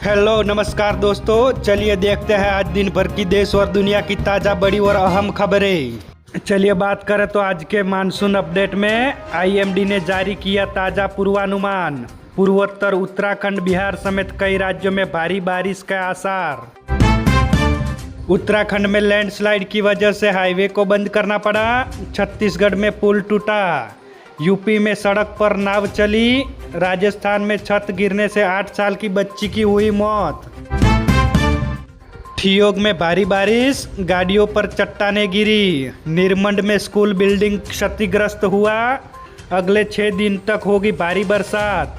Hello नमस्कार दोस्तों, चलिए देखते हैं आज दिन भर की देश और दुनिया की ताज़ा बड़ी और अहम खबरें। चलिए बात करें तो आज के मानसून अपडेट में आईएमडी ने जारी किया ताज़ा पूर्वानुमान। पूर्वोत्तर उत्तराखंड, बिहार समेत कई राज्यों में भारी बारिश का आसार। उत्तराखंड में लैंडस्लाइड की वजह से हाईवे को बंद करना पड़ा। छत्तीसगढ़ में पुल टूटा। यूपी में सड़क पर नाव चली। राजस्थान में छत गिरने से 8 साल की बच्ची की हुई मौत। ठियोग में भारी बारिश, गाड़ियों पर चट्टानें गिरी। निरमंड में स्कूल बिल्डिंग क्षतिग्रस्त हुआ। अगले 6 दिन तक होगी भारी बरसात।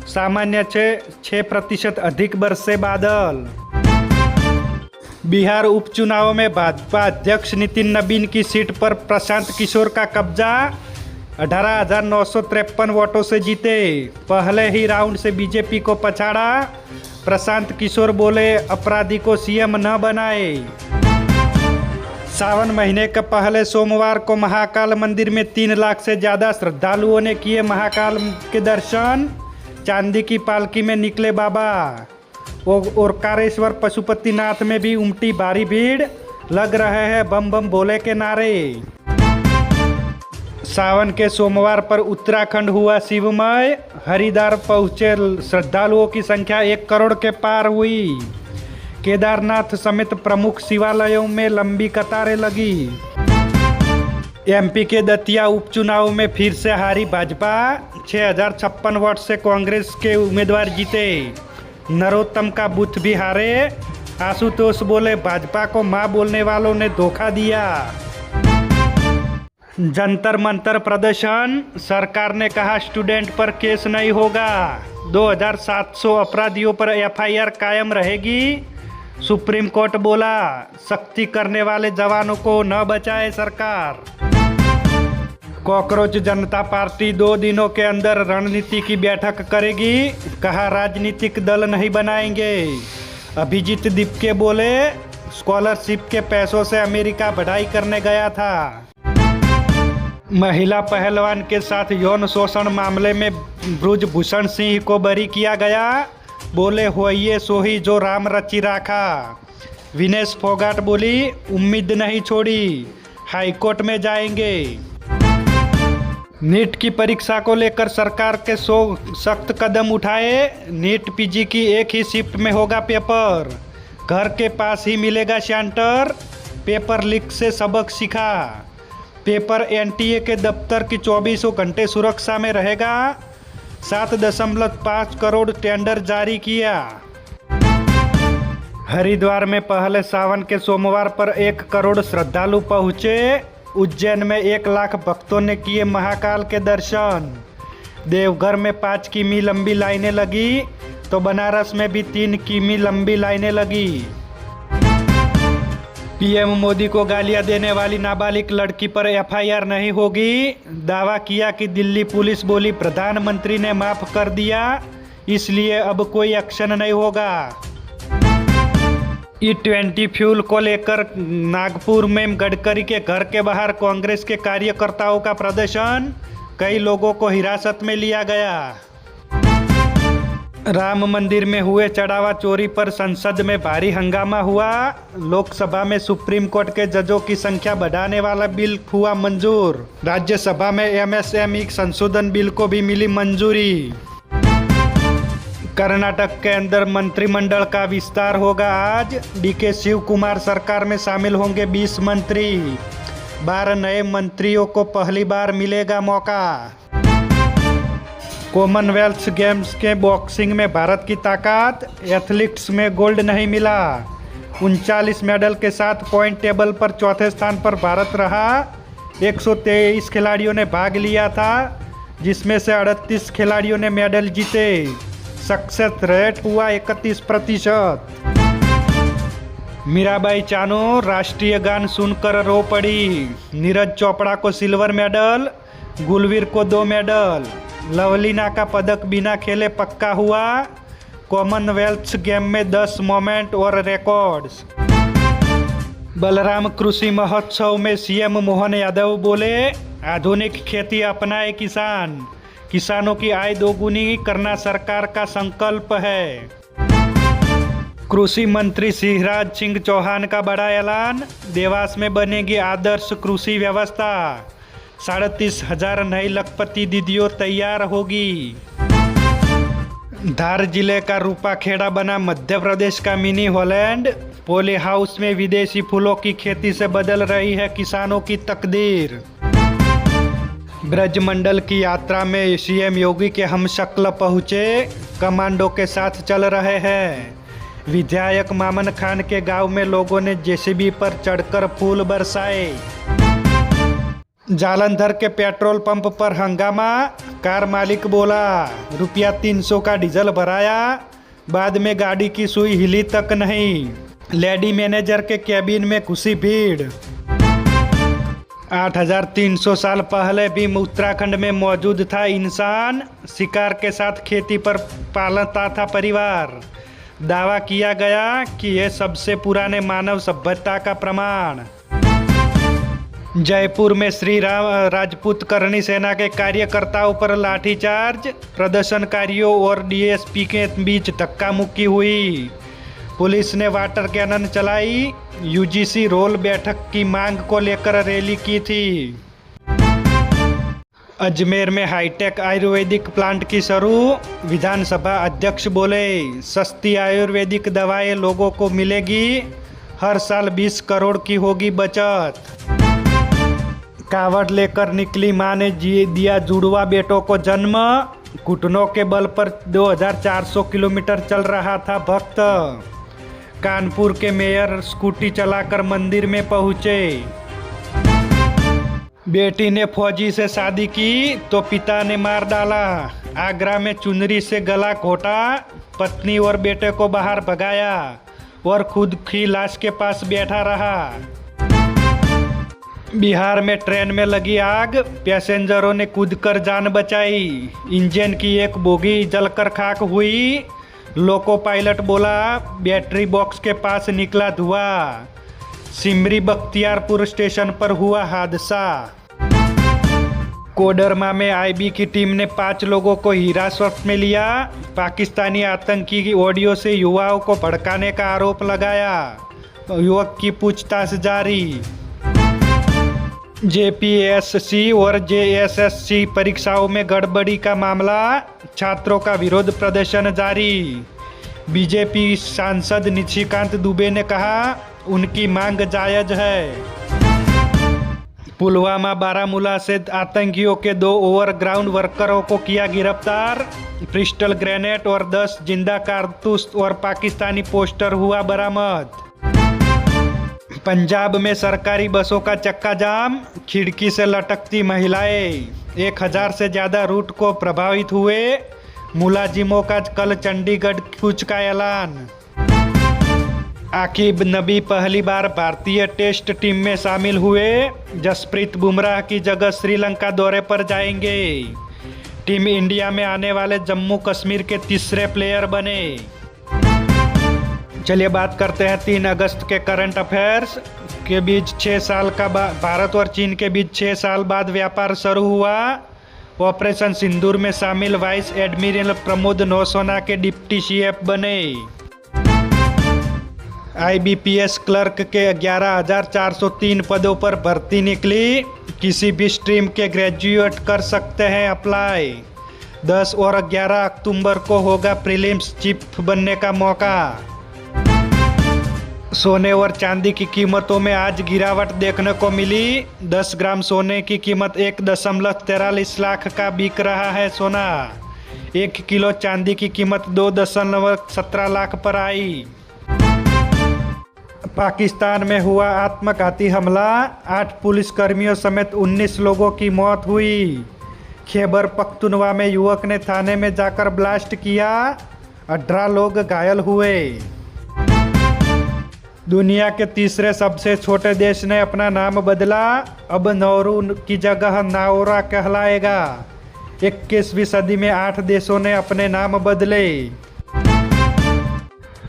सामान्य 6% अधिक बरसे बादल। बिहार उपचुनाव में भाजपा अध्यक्ष नितिन नबीन की सीट पर प्रशांत किशोर का कब्जा। 18,953 वोटों से जीते। पहले ही राउंड से बीजेपी को पछाड़ा। प्रशांत किशोर बोले अपराधी को सीएम न बनाए। सावन महीने के पहले सोमवार को महाकाल मंदिर में 3 लाख से ज़्यादा श्रद्धालुओं ने किए महाकाल के दर्शन। चांदी की पालकी में निकले बाबा। ओरकारेश्वर पशुपतिनाथ में भी उमटी भारी भीड़। लग रहे हैं बम बम भोले के नारे। सावन के सोमवार पर उत्तराखंड हुआ शिवमय। हरिद्वार पहुंचे श्रद्धालुओं की संख्या 1 करोड़ के पार हुई। केदारनाथ समेत प्रमुख शिवालयों में लंबी कतारें लगी। एमपी के दतिया उपचुनाव में फिर से हारी भाजपा। 6,056 वोट से कांग्रेस के उम्मीदवार जीते। नरोत्तम का बूथ भी हारे। आशुतोष बोले भाजपा को मां बोलने वालों ने धोखा दिया। जंतर मंतर प्रदर्शन, सरकार ने कहा स्टूडेंट पर केस नहीं होगा। 2,700 अपराधियों पर एफआईआर कायम रहेगी। सुप्रीम कोर्ट बोला सख्ती करने वाले जवानों को न बचाए सरकार। कॉकरोच जनता पार्टी 2 दिनों के अंदर रणनीति की बैठक करेगी। कहा राजनीतिक दल नहीं बनाएंगे। अभिजीत दीपके बोले स्कॉलरशिप के पैसों से अमेरिका पढ़ाई करने गया था। महिला पहलवान के साथ यौन शोषण मामले में ब्रजभूषण सिंह को बरी किया गया। बोले होइए सोही जो राम रचि राखा। विनेश फोगाट बोली उम्मीद नहीं छोड़ी, हाईकोर्ट में जाएंगे। नीट की परीक्षा को लेकर सरकार के सख्त कदम उठाए। नीट पीजी की एक ही शिफ्ट में होगा पेपर। घर के पास ही मिलेगा सेंटर। पेपर लीक से सबक सीखा। पेपर एनटीए के दफ्तर की 24 घंटे सुरक्षा में रहेगा। 7.5 करोड़ टेंडर जारी किया। हरिद्वार में पहले सावन के सोमवार पर 1 करोड़ श्रद्धालु पहुँचे। उज्जैन में 1 लाख भक्तों ने किए महाकाल के दर्शन। देवघर में 5 किमी लंबी लाइनें लगी तो बनारस में भी 3 किमी लंबी लाइनें लगी। पीएम मोदी को गालियां देने वाली नाबालिग लड़की पर एफआईआर नहीं होगी। दावा किया कि दिल्ली पुलिस बोली प्रधानमंत्री ने माफ कर दिया, इसलिए अब कोई एक्शन नहीं होगा। E20 फ्यूल को लेकर नागपुर में गडकरी के घर के बाहर कांग्रेस के कार्यकर्ताओं का प्रदर्शन। कई लोगों को हिरासत में लिया गया। राम मंदिर में हुए चढ़ावा चोरी पर संसद में भारी हंगामा हुआ। लोकसभा में सुप्रीम कोर्ट के जजों की संख्या बढ़ाने वाला बिल हुआ मंजूर। राज्यसभा में एमएसएमई संशोधन बिल को भी मिली मंजूरी। कर्नाटक के अंदर मंत्रिमंडल का विस्तार होगा आज। डीके शिव कुमार सरकार में शामिल होंगे 20 मंत्री। 12 नए मंत्रियों को पहली बार मिलेगा मौका। कॉमनवेल्थ गेम्स के बॉक्सिंग में भारत की ताकत। एथलीट्स में गोल्ड नहीं मिला। 39 मेडल के साथ पॉइंट टेबल पर चौथे स्थान पर भारत रहा। 123 खिलाड़ियों ने भाग लिया था, जिसमें से 38 खिलाड़ियों ने मेडल जीते। सक्सेस रेट हुआ 31%। मीराबाई चानू राष्ट्रीय गान सुनकर रो पड़ी। नीरज चोपड़ा को सिल्वर मेडल, गुलवीर को 2 मेडल। लवलीना का पदक बिना खेले पक्का हुआ। कॉमनवेल्थ गेम में 10 मोमेंट और रिकॉर्ड्स। बलराम कृषि महोत्सव में सीएम मोहन यादव बोले आधुनिक खेती अपनाए किसान। किसानों की आय दोगुनी करना सरकार का संकल्प है। कृषि मंत्री शिवराज सिंह चौहान का बड़ा ऐलान, देवास में बनेगी आदर्श कृषि व्यवस्था, 37,500 नई लखपति दीदियों तैयार होगी। धार जिले का रूपाखेड़ा बना मध्य प्रदेश का मिनी हॉलैंड, पॉली हाउस में विदेशी फूलों की खेती से बदल रही है किसानों की तकदीर। ब्रजमंडल की यात्रा में सीएम योगी के हमशक्ल पहुंचे, कमांडो के साथ चल रहे हैं। विधायक मामन खान के गांव में लोगों ने जेसीबी पर चढ़कर फूल बरसाए। जालंधर के पेट्रोल पंप पर हंगामा, कार मालिक बोला ₹300 का डीजल भराया, बाद में गाड़ी की सुई हिली तक नहीं। लेडी मैनेजर के कैबिन में घुसी भीड़। 8,300 साल पहले भी उत्तराखंड में मौजूद था इंसान, शिकार के साथ खेती पर पालता था परिवार। दावा किया गया कि यह सबसे पुराने मानव सभ्यता का प्रमाण। जयपुर में श्री राम राजपूत करणी सेना के कार्यकर्ताओं पर लाठीचार्ज, प्रदर्शनकारियों और डीएसपी के बीच धक्का मुक्की हुई। पुलिस ने वाटर कैनन चलाई। यूजीसी रोल बैठक की मांग को लेकर रैली की थी। अजमेर में हाईटेक आयुर्वेदिक प्लांट की शुरू, विधानसभा अध्यक्ष बोले सस्ती आयुर्वेदिक दवाएं लोगों को मिलेगी, हर साल 20 करोड़ की होगी बचत। कावड़ लेकर निकली मां ने दिया जुड़वा बेटों को जन्म, घुटनों के बल पर 2400 किलोमीटर चल रहा था भक्त। कानपुर के मेयर स्कूटी चलाकर मंदिर में पहुंचे। बेटी ने फौजी से शादी की तो पिता ने मार डाला। आगरा में चुनरी से गला घोटा, पत्नी और बेटे को बाहर भगाया और खुद की लाश के पास बैठा रहा। बिहार में ट्रेन में लगी आग, पैसेंजरों ने कूदकर जान बचाई। इंजन की एक बोगी जलकर खाक हुई। लोको पायलट बोला बैटरी बॉक्स के पास निकला धुआं। सिमरी बख्तियारपुर स्टेशन पर हुआ हादसा। कोडरमा में आईबी की टीम ने 5 लोगों को हिरासत में लिया। पाकिस्तानी आतंकी की ऑडियो से युवाओं को भड़काने का आरोप लगाया। युवक की पूछताछ जारी। जेपीएससी और जेएसएससी परीक्षाओं में गड़बड़ी का मामला, छात्रों का विरोध प्रदर्शन जारी। बीजेपी सांसद निशिकांत दुबे ने कहा उनकी मांग जायज है। पुलवामा बारामूला से आतंकियों के 2 ओवरग्राउंड वर्करों को किया गिरफ्तार। पिस्टल ग्रेनेड और 10 जिंदा कारतूस और पाकिस्तानी पोस्टर हुआ बरामद। पंजाब में सरकारी बसों का चक्का जाम, खिड़की से लटकती महिलाएं। 1000 से ज्यादा रूट को प्रभावित हुए। मुलाजिमों का कल चंडीगढ़ कूच का ऐलान। आकिब नबी पहली बार भारतीय टेस्ट टीम में शामिल हुए। जसप्रीत बुमराह की जगह श्रीलंका दौरे पर जाएंगे। टीम इंडिया में आने वाले जम्मू कश्मीर के तीसरे प्लेयर बने। चलिए बात करते हैं 3 अगस्त के करंट अफेयर्स के बीच 6 साल का भारत और चीन के बीच 6 साल बाद व्यापार शुरू हुआ। ऑपरेशन सिंदूर में शामिल वाइस एडमिरल प्रमोद नौसेना के डिप्टी चीफ बने। आईबीपीएस क्लर्क के 11,403 पदों पर भर्ती निकली। किसी भी स्ट्रीम के ग्रेजुएट कर सकते हैं अप्लाई। 10 और 11 अक्टूबर को होगा प्रीलिम्स चीफ बनने का मौका। सोने और चांदी की कीमतों में आज गिरावट देखने को मिली। 10 ग्राम सोने की कीमत 1.43 लाख का बिक रहा है सोना। 1 किलो चांदी की कीमत 2.17 लाख पर आई। पाकिस्तान में हुआ आत्मघाती हमला, 8 पुलिसकर्मियों समेत 19 लोगों की मौत हुई। खैबर पख्तूनवा में युवक ने थाने में जाकर ब्लास्ट किया, 18 लोग घायल हुए। दुनिया के तीसरे सबसे छोटे देश ने अपना नाम बदला, अब नौरू की जगह नाओरा कहलाएगा। 21वीं सदी में 8 देशों ने अपने नाम बदले।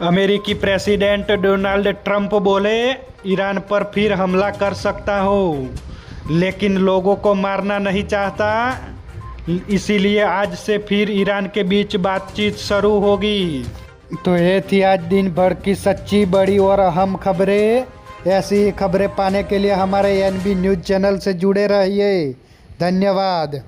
अमेरिकी प्रेसिडेंट डोनाल्ड ट्रंप बोले ईरान पर फिर हमला कर सकता हूँ, लेकिन लोगों को मारना नहीं चाहता, इसीलिए आज से फिर ईरान के बीच बातचीत शुरू होगी। तो ये थी आज दिन भर की सच्ची, बड़ी और अहम खबरें। ऐसी ही खबरें पाने के लिए हमारे NB न्यूज़ चैनल से जुड़े रहिए। धन्यवाद।